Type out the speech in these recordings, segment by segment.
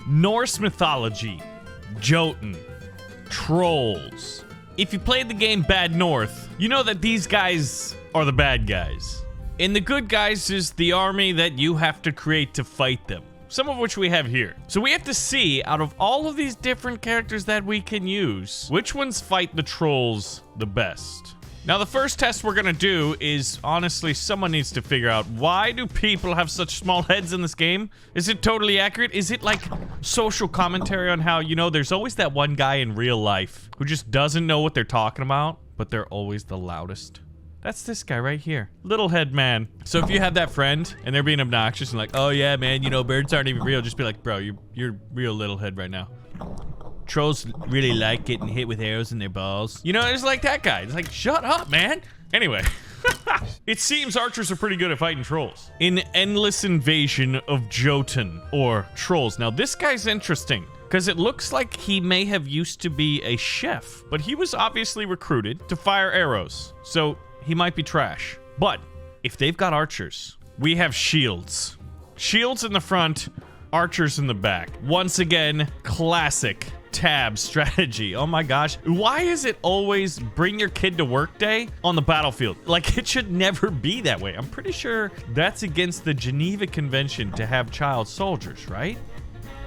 Norse mythology, Jotun, trolls. If you played the game Bad North, you know that these guys are the bad guys. And the good guys is the army that you have to create to fight them. Some of which we have here. So we have to see, out of all of these different characters that we can use, which ones fight the trolls the best. Now the first test we're gonna do is, honestly, someone needs to figure out, why do people have such small heads in this game? Is it totally accurate? Is it like social commentary on how, you know, there's always that one guy in real life who just doesn't know what they're talking about, but they're always the loudest? That's this guy right here. Little head man. So if you have that friend and they're being obnoxious and like, oh yeah, man, you know, birds aren't even real, just be like, bro, you're real little head right now. Trolls really like getting hit with arrows in their balls. You know, it's like that guy. It's like, shut up, man. Anyway. It seems archers are pretty good at fighting trolls. An endless invasion of Jotun, or trolls. Now this guy's interesting, because it looks like he may have used to be a chef, but he was obviously recruited to fire arrows. So he might be trash. But if they've got archers, we have shields. Shields in the front, archers in the back. Once again, classic tab strategy. Oh my gosh. Why is it always bring your kid to work day on the battlefield? Like, it should never be that way. I'm pretty sure that's against the Geneva Convention to have child soldiers, right?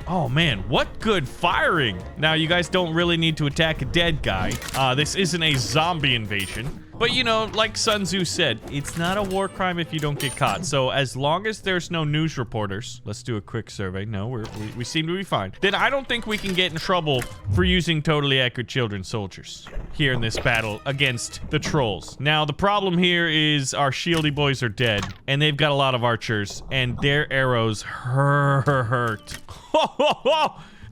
Oh man, what good firing. Now, you guys don't really need to attack a dead guy. This isn't a zombie invasion. But you know, like Sun Tzu said, it's not a war crime if you don't get caught. So as long as there's no news reporters, let's do a quick survey. No, we seem to be fine. Then I don't think we can get in trouble for using totally accurate children soldiers here in this battle against the trolls. Now, the problem here is our shieldy boys are dead, and they've got a lot of archers, and their arrows hurt.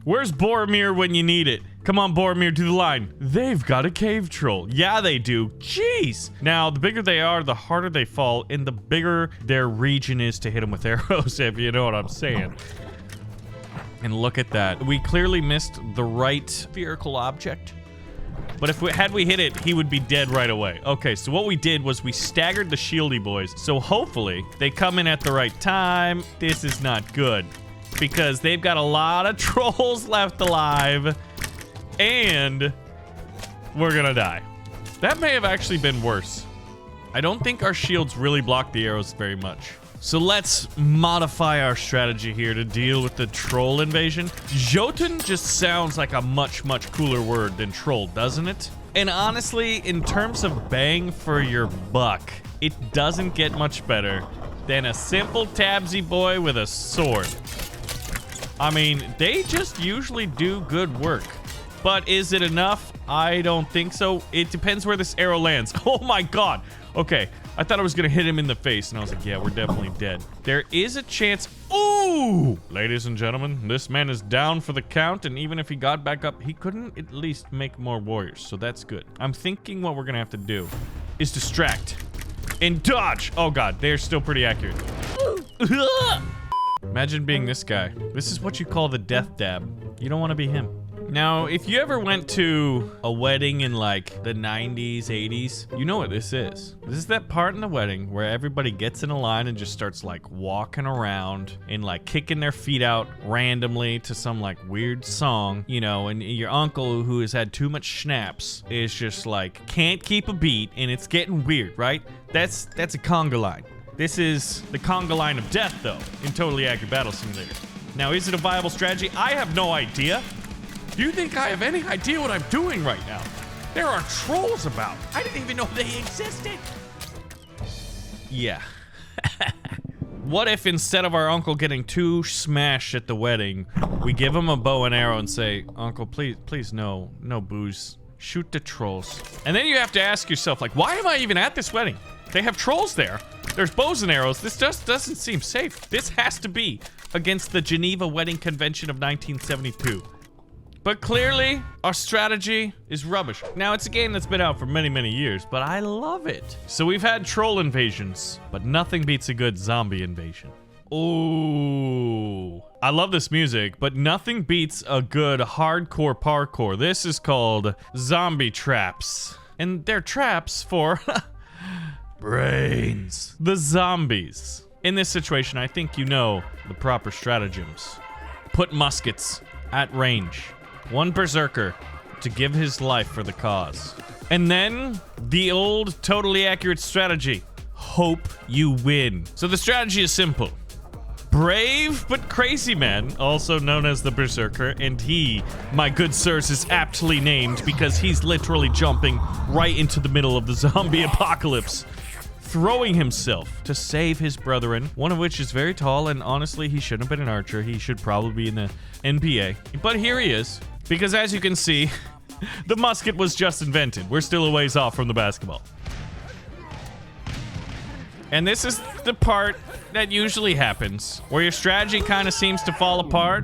Where's Boromir when you need it? Come on, Boromir, do the line. They've got a cave troll. Yeah, they do. Jeez. Now, the bigger they are, the harder they fall, and the bigger their region is to hit them with arrows, if you know what I'm saying. And look at that. We clearly missed the right spherical object. But if had we hit it, he would be dead right away. Okay, so what we did was we staggered the shieldy boys. So hopefully, they come in at the right time. This is not good, because they've got a lot of trolls left alive, and we're gonna die. That may have actually been worse. I don't think our shields really block the arrows very much. So let's modify our strategy here to deal with the troll invasion. Jotun just sounds like a much, much cooler word than troll, doesn't it? And honestly, in terms of bang for your buck, it doesn't get much better than a simple tabsy boy with a sword. I mean, they just usually do good work. But is it enough? I don't think so. It depends where this arrow lands. Oh my god. Okay, I thought I was gonna hit him in the face, and I was like, yeah, we're definitely dead. There is a chance. Ooh! Ladies and gentlemen, this man is down for the count, and even if he got back up, he couldn't at least make more warriors, so that's good. I'm thinking what we're gonna have to do is distract and dodge. Oh god, they're still pretty accurate. Imagine being this guy. This is what you call the death dab. You don't want to be him. Now, if you ever went to a wedding in like the 90s, 80s, you know what this is. This is that part in the wedding where everybody gets in a line and just starts like walking around and like kicking their feet out randomly to some like weird song, you know, and your uncle who has had too much schnapps is just like can't keep a beat, and it's getting weird, right? That's a conga line. This is the conga line of death, though, in Totally Accurate Battle Simulator. Now, is it a viable strategy? I have no idea. Do you think I have any idea what I'm doing right now? There are trolls about. I didn't even know they existed. Yeah. What if instead of our uncle getting too smashed at the wedding, we give him a bow and arrow and say, Uncle, please, no booze. Shoot the trolls. And then you have to ask yourself, like, why am I even at this wedding? They have trolls there. There's bows and arrows. This just doesn't seem safe. This has to be against the Geneva Wedding Convention of 1972. But clearly, our strategy is rubbish. Now, it's a game that's been out for many, many years, but I love it. So we've had troll invasions, but nothing beats a good zombie invasion. Ooh. I love this music, but nothing beats a good hardcore parkour. This is called zombie traps. And they're traps for brains. The zombies. In this situation, I think you know the proper stratagems. put muskets at range. One berserker to give his life for the cause. And then the old, totally accurate strategy. Hope you win. So the strategy is simple. Brave but crazy man, also known as the Berserker, and he, my good sirs, is aptly named because he's literally jumping right into the middle of the zombie apocalypse, throwing himself to save his brethren, one of which is very tall, and honestly, he shouldn't have been an archer. He should probably be in the NPA. But here he is, because as you can see, the musket was just invented. We're still a ways off from the basketball. And this is the part that usually happens, where your strategy kind of seems to fall apart,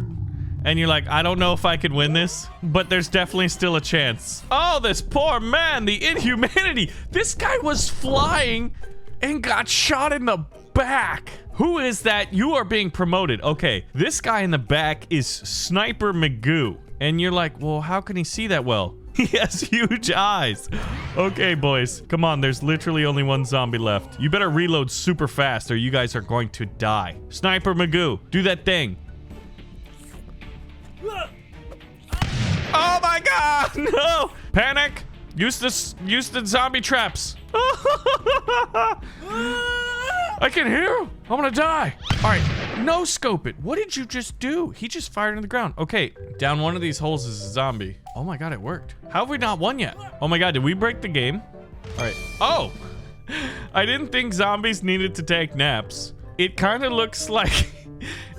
and you're like, I don't know if I can win this, but there's definitely still a chance. Oh, this poor man, the inhumanity. This guy was flying and got shot in the back. Who is that? You are being promoted. Okay, this guy in the back is Sniper Magoo. And you're like, well, how can he see that well? He has huge eyes. Okay, boys. Come on, there's literally only one zombie left. You better reload super fast or you guys are going to die. Sniper Magoo, do that thing. Oh my god, no! Panic! Use the zombie traps. I can hear him. I'm gonna die. All right, no scope it. What did you just do? He just fired into the ground. Okay, down one of these holes is a zombie. Oh my god, it worked. How have we not won yet? Oh my god, did we break the game? All right. Oh, I didn't think zombies needed to take naps. It kind of looks like,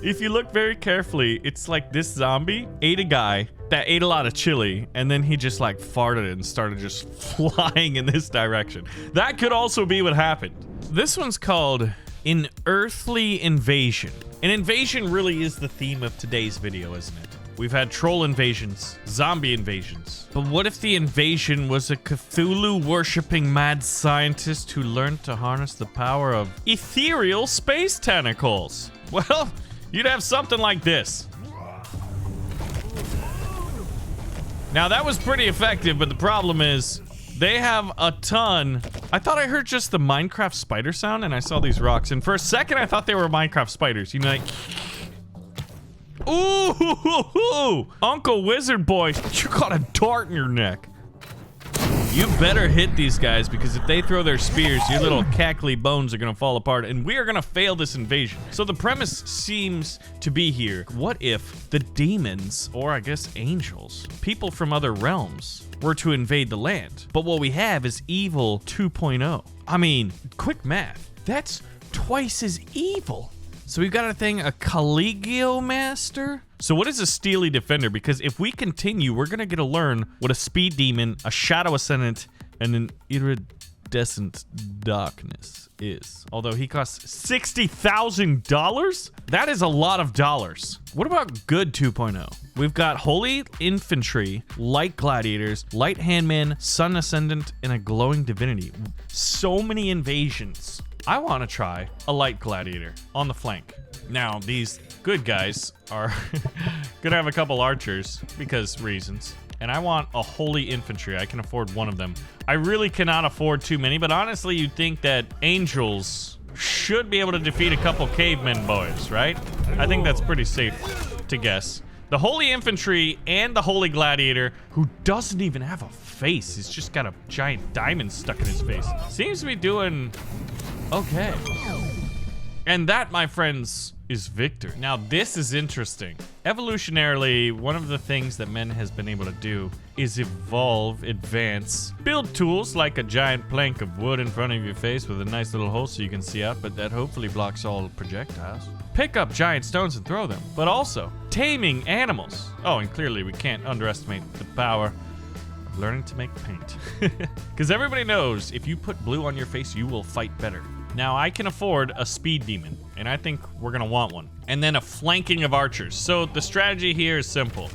if you look very carefully, it's like this zombie ate a guy that ate a lot of chili, and then he just like farted and started just flying in this direction. That could also be what happened. This one's called An Earthly Invasion. An invasion really is the theme of today's video, isn't it? We've had troll invasions, zombie invasions. But what if the invasion was a Cthulhu-worshipping mad scientist who learned to harness the power of ethereal space tentacles? Well, you'd have something like this. Now, that was pretty effective, but the problem is they have a ton. I thought I heard just the Minecraft spider sound, and I saw these rocks. And for a second, I thought they were Minecraft spiders. You know, like... Ooh, Uncle Wizard Boy, you got a dart in your neck. You better hit these guys, because if they throw their spears, your little cackly bones are gonna fall apart, and we are gonna fail this invasion. So the premise seems to be here. What if the demons, or I guess angels, people from other realms, were to invade the land? But what we have is evil 2.0. I mean, quick math, that's twice as evil. So we've got a thing, a Collegio Master. So what is a Steely Defender? Because if we continue, we're gonna get to learn what a Speed Demon, a Shadow Ascendant, and an Iridescent Darkness is. Although he costs $60,000? That is a lot of dollars. What about Good 2.0? We've got Holy Infantry, Light Gladiators, Light Handmen, Sun Ascendant, and a Glowing Divinity. So many invasions. I want to try a Light Gladiator on the flank. Now, these good guys are gonna have a couple archers because reasons. And I want a Holy Infantry. I can afford one of them. I really cannot afford too many, but honestly, you'd think that angels should be able to defeat a couple cavemen boys, right? I think that's pretty safe to guess. The Holy Infantry and the Holy Gladiator, who doesn't even have a face. He's just got a giant diamond stuck in his face. Seems to be doing okay. And that, my friends, is victory. Now, this is interesting. Evolutionarily, one of the things that men has been able to do is evolve, advance, build tools like a giant plank of wood in front of your face with a nice little hole so you can see out, but that hopefully blocks all projectiles. Pick up giant stones and throw them, but also taming animals. Oh, and clearly we can't underestimate the power of learning to make paint. Because everybody knows if you put blue on your face, you will fight better. Now, I can afford a Speed Demon, and I think we're gonna want one. And then a flanking of archers. So the strategy here is simple.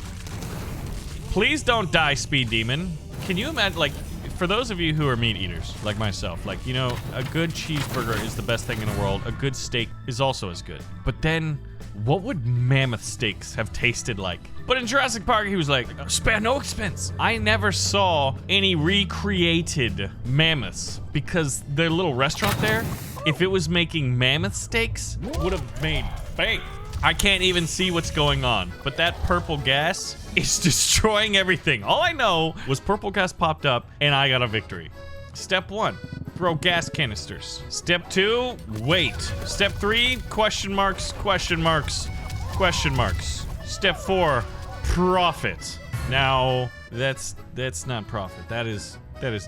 Please don't die, Speed Demon. Can you imagine, like, for those of you who are meat eaters, like myself, like, you know, a good cheeseburger is the best thing in the world. A good steak is also as good. But then, what would mammoth steaks have tasted like? But in Jurassic Park, he was like, spare no expense. I never saw any recreated mammoths because their little restaurant there, if it was making mammoth steaks, would have made bank. I can't even see what's going on. But that purple gas is destroying everything. All I know was purple gas popped up and I got a victory. Step 1, throw gas canisters. Step 2, wait. Step 3, question marks, question marks, question marks. Step 4, profit. Now, that's not profit. That is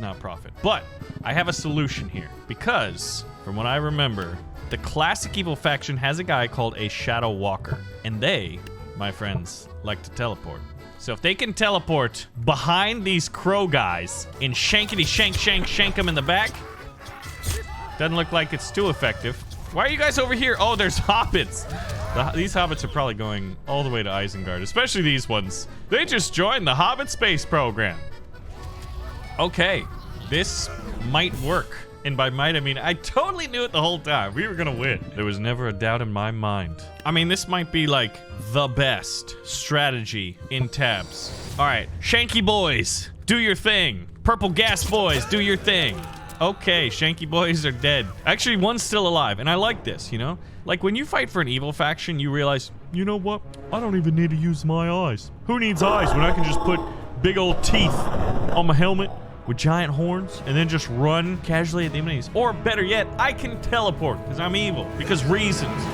not profit. But I have a solution here because from what I remember, the classic evil faction has a guy called a Shadow Walker, and they, my friends, like to teleport. So if they can teleport behind these crow guys and shankity shank them in the back, doesn't look like it's too effective. Why are you guys over here? Oh, there's hobbits. These hobbits are probably going all the way to Isengard, especially these ones. They just joined the Hobbit space program. Okay, this might work. And by might, I mean, I totally knew it the whole time. We were gonna win. There was never a doubt in my mind. I mean, this might be like the best strategy in tabs. All right, Shanky boys, do your thing. Purple gas boys, do your thing. Okay, Shanky boys are dead. Actually, one's still alive, and I like this, you know? Like, when you fight for an evil faction, you realize, you know what? I don't even need to use my eyes. Who needs eyes when I can just put big old teeth on my helmet with giant horns and then just run casually at the enemies? Or better yet, I can teleport because I'm evil, because reasons.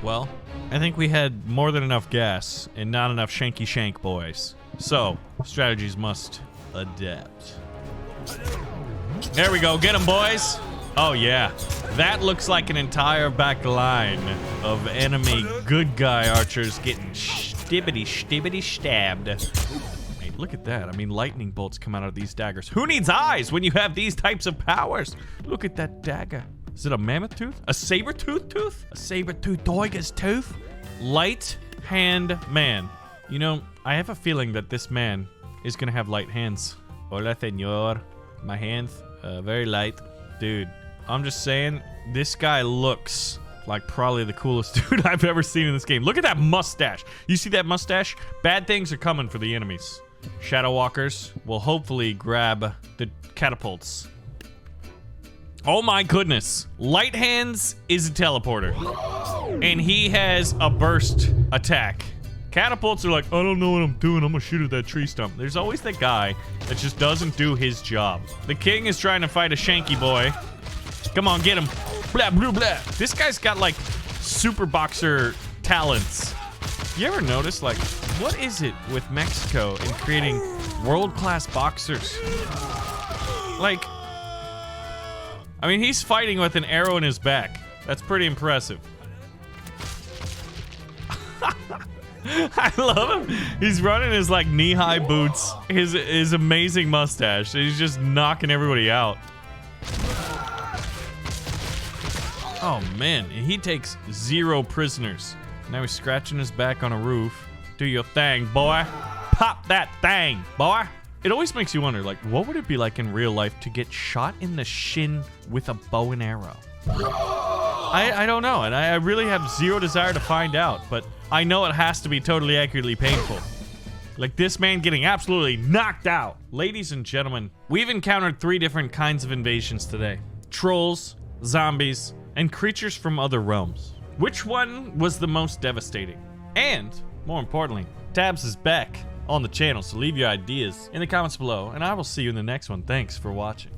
Well, I think we had more than enough gas and not enough Shanky Shank boys. So, strategies must adapt. There we go, get them, boys. Oh yeah, that looks like an entire back line of enemy good guy archers getting stibbity stabbed. Hey, look at that. I mean, lightning bolts come out of these daggers. Who needs eyes when you have these types of powers? Look at that dagger. Is it a mammoth tooth? A saber-tooth tooth? A saber-tooth tiger's tooth? Light hand man. You know, I have a feeling that this man is gonna have light hands. Hola, señor. My hands, very light. Dude, I'm just saying, this guy looks like probably the coolest dude I've ever seen in this game. Look at that mustache. You see that mustache? Bad things are coming for the enemies. Shadow Walkers will hopefully grab the catapults. Oh my goodness. Light Hands is a teleporter. And he has a burst attack. Catapults are like, I don't know what I'm doing. I'm gonna shoot at that tree stump. There's always that guy that just doesn't do his job. The king is trying to fight a Shanky boy. Come on, get him. Blah, blah, blah. This guy's got like super boxer talents. You ever notice, like, what is it with Mexico in creating world-class boxers? Like, I mean, he's fighting with an arrow in his back. That's pretty impressive. I love him. He's running his like knee-high boots, his amazing mustache. He's just knocking everybody out. Oh man, he takes 0 prisoners. Now he's scratching his back on a roof. Do your thing, boy. Pop that thing, boy. It always makes you wonder, like, what would it be like in real life to get shot in the shin with a bow and arrow? I don't know, and I really have 0 desire to find out, but I know it has to be totally accurately painful. Like this man getting absolutely knocked out. Ladies and gentlemen, we've encountered 3 different kinds of invasions today. Trolls, zombies, and creatures from other realms. Which one was the most devastating? And, more importantly, Tabs is back on the channel, so leave your ideas in the comments below, and I will see you in the next one. Thanks for watching.